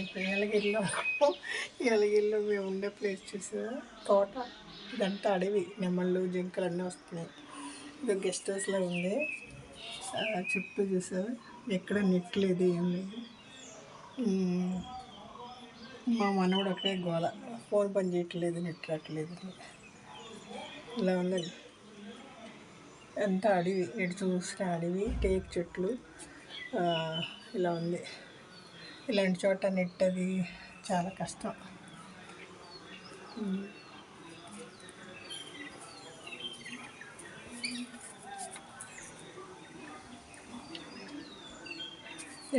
ఇప్పుడు ఎలగిరిలో మేము ఉండే ప్లేస్ చూసా తోట, ఇదంతా అడవి, నెమళ్ళు జింకలు అన్నీ వస్తున్నాయి. ఇది గెస్ట్ హౌస్లో ఉంది. చుట్టూ చూసా ఎక్కడ నెట్ లేదు, ఏం లేదు. మా మనవడు ఒకే గోల, ఫోన్ పని చేయట్లేదు, నెట్ రావట్లేదు. ఇలా ఉందండి, ఎంత అడవి, ఎటు చూసిన అడవి, టేక్ చెట్లు. ఇలా ఉంది. ఇలాంటి చోట నెట్ అది చాలా కష్టం.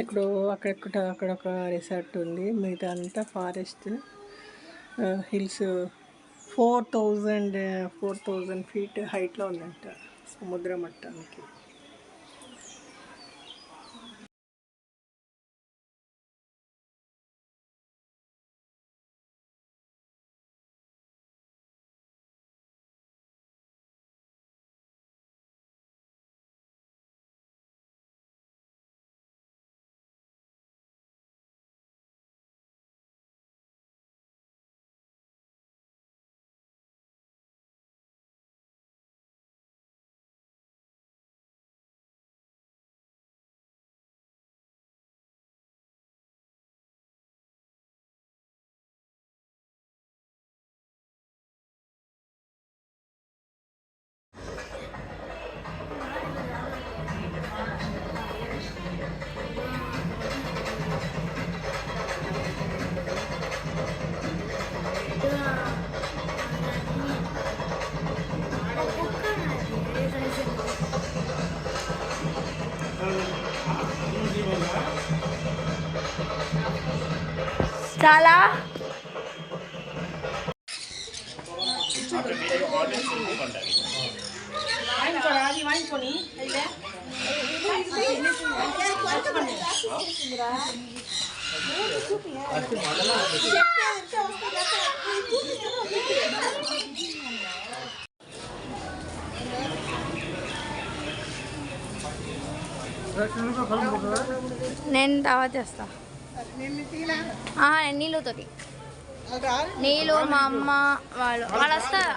ఎక్కడో అక్కడ ఒక రిసార్ట్ ఉంది, మిగతా అంతా ఫారెస్ట్, హిల్స్. 4,000 ఫీట్ హైట్లో ఉందంట సముద్ర మట్టానికి. చాలా నేను తర్వాత చేస్తా. నీళ్ళతోటి, నీళ్ళు మా అమ్మ వాళ్ళు వస్తారు.